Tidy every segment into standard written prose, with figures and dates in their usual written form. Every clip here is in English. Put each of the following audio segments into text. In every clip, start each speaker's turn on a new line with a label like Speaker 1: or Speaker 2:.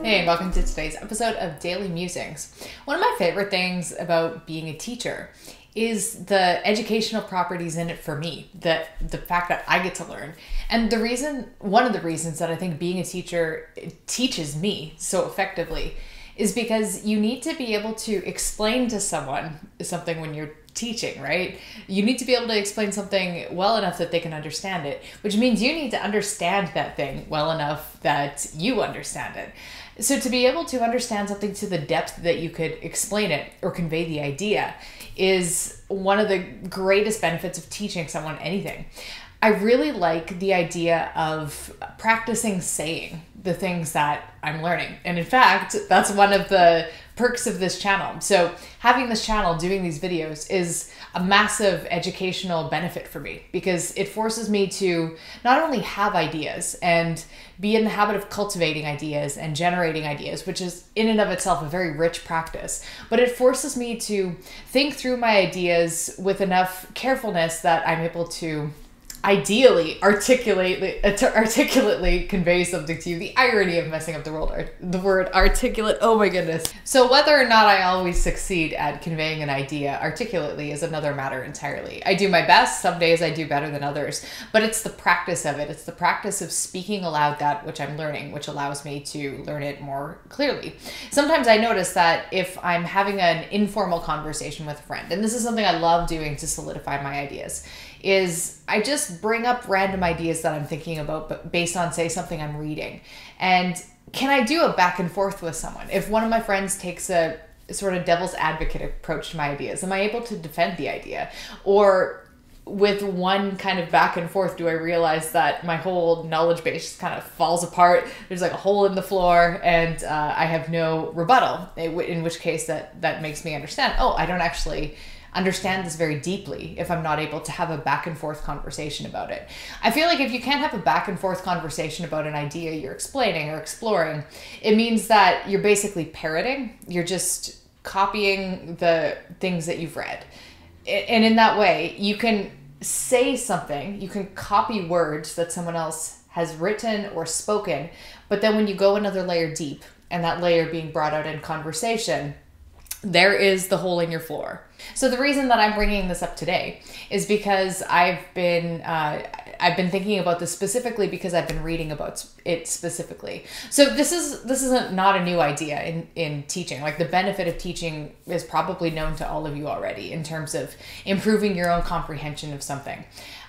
Speaker 1: Hey, and welcome to today's episode of Daily Musings. One of my favorite things about being a teacher is the educational properties in it for me, the fact that I get to learn. And one of the reasons that I think being a teacher teaches me so effectively is because you need to be able to explain to someone something when you're teaching, right? You need to be able to explain something well enough that they can understand it, which means you need to understand that thing well enough that you understand it. So to be able to understand something to the depth that you could explain it or convey the idea is one of the greatest benefits of teaching someone anything. I really like the idea of practicing saying the things that I'm learning. And in fact, that's one of the perks of this channel. So having this channel, doing these videos is a massive educational benefit for me because it forces me to not only have ideas and be in the habit of cultivating ideas and generating ideas, which is in and of itself a very rich practice, but it forces me to think through my ideas with enough carefulness that I'm able to ideally articulately convey something to you. The irony of messing up the word articulate, oh my goodness. So whether or not I always succeed at conveying an idea articulately is another matter entirely. I do my best, some days I do better than others, but it's the practice of it. It's the practice of speaking aloud that which I'm learning, which allows me to learn it more clearly. Sometimes I notice that if I'm having an informal conversation with a friend, and this is something I love doing to solidify my ideas, is I just bring up random ideas that I'm thinking about, but based on, say, something I'm reading. And can I do a back and forth with someone? If one of my friends takes a sort of devil's advocate approach to my ideas, am I able to defend the idea? Or with one kind of back and forth, do I realize that my whole knowledge base just kind of falls apart? There's like a hole in the floor and I have no rebuttal, in which case that makes me understand, oh, I don't actually understand this very deeply if I'm not able to have a back and forth conversation about it. I feel like if you can't have a back and forth conversation about an idea you're explaining or exploring, it means that you're basically parroting. You're just copying the things that you've read. And in that way, you can say something, you can copy words that someone else has written or spoken, but then when you go another layer deep, and that layer being brought out in conversation, there is the hole in your floor. So the reason that I'm bringing this up today is because I've been thinking about this specifically because I've been reading about it specifically. So this isn't not a new idea in teaching. Like, the benefit of teaching is probably known to all of you already in terms of improving your own comprehension of something.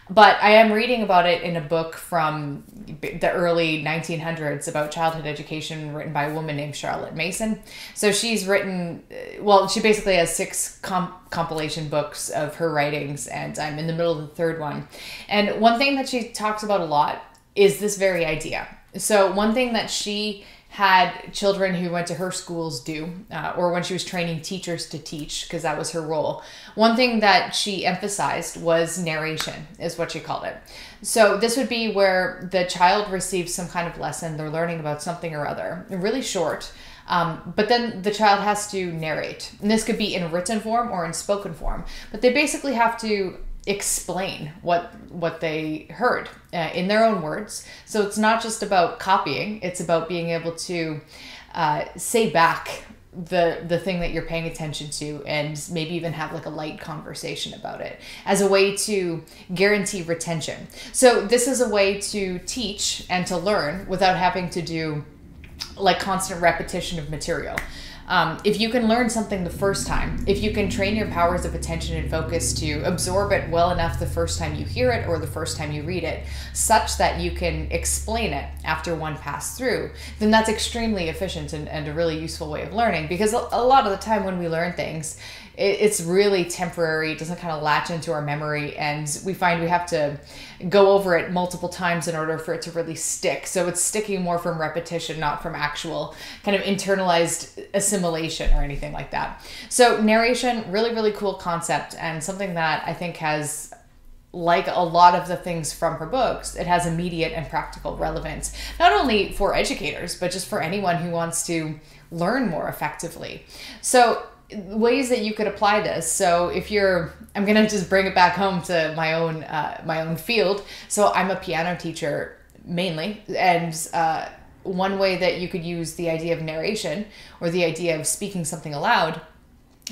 Speaker 1: But I am reading about it in a book from the early 1900s about childhood education written by a woman named Charlotte Mason. So she's written, well, she basically has 6 compilation books of her writings, and I'm in the middle of the 3rd one. And one thing that she talks about a lot is this very idea. So one thing that she had children who went to her schools do, or when she was training teachers to teach, because that was her role. One thing that she emphasized was narration, is what she called it. So this would be where the child receives some kind of lesson, they're learning about something or other, really short, but then the child has to narrate. And this could be in written form or in spoken form, but they basically have to explain what they heard in their own words. So it's not just about copying, it's about being able to say back the thing that you're paying attention to, and maybe even have like a light conversation about it as a way to guarantee retention. So this is a way to teach and to learn without having to do like constant repetition of material. If you can learn something the first time, if you can train your powers of attention and focus to absorb it well enough the first time you hear it or the first time you read it, such that you can explain it after one pass through, then that's extremely efficient and a really useful way of learning. Because a lot of the time when we learn things, it's really temporary. It doesn't kind of latch into our memory, and we find we have to go over it multiple times in order for it to really stick. So it's sticking more from repetition, not from actual kind of internalized assimilation or anything like that. So narration, really, really cool concept, and something that I think has, like a lot of the things from her books, it has immediate and practical relevance, not only for educators, but just for anyone who wants to learn more effectively. So ways that you could apply this. So if I'm going to just bring it back home to my own field. So I'm a piano teacher mainly. And one way that you could use the idea of narration or the idea of speaking something aloud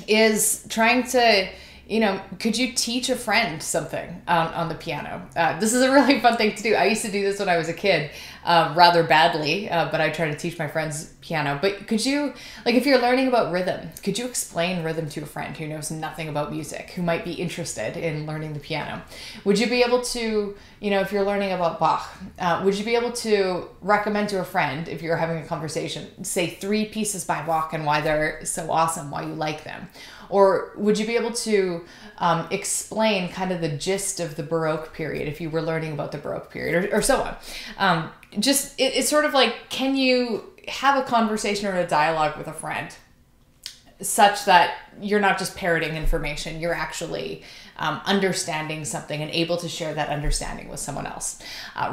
Speaker 1: is trying to, could you teach a friend something on the piano? This is a really fun thing to do. I used to do this when I was a kid, rather badly, but I try to teach my friends piano. But could you, if you're learning about rhythm, could you explain rhythm to a friend who knows nothing about music, who might be interested in learning the piano? Would you be able to, if you're learning about Bach, would you be able to recommend to a friend, if you're having a conversation, say 3 pieces by Bach and why they're so awesome, why you like them? Or would you be able to explain kind of the gist of the Baroque period if you were learning about the Baroque period, or so on? It's sort of like, can you have a conversation or a dialogue with a friend such that you're not just parroting information, you're actually understanding something and able to share that understanding with someone else.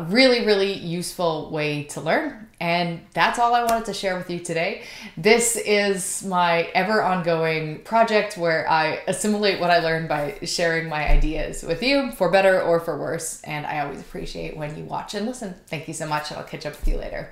Speaker 1: Really, really useful way to learn. And that's all I wanted to share with you today. This is my ever ongoing project where I assimilate what I learned by sharing my ideas with you, for better or for worse. And I always appreciate when you watch and listen. Thank you so much. I'll catch up with you later.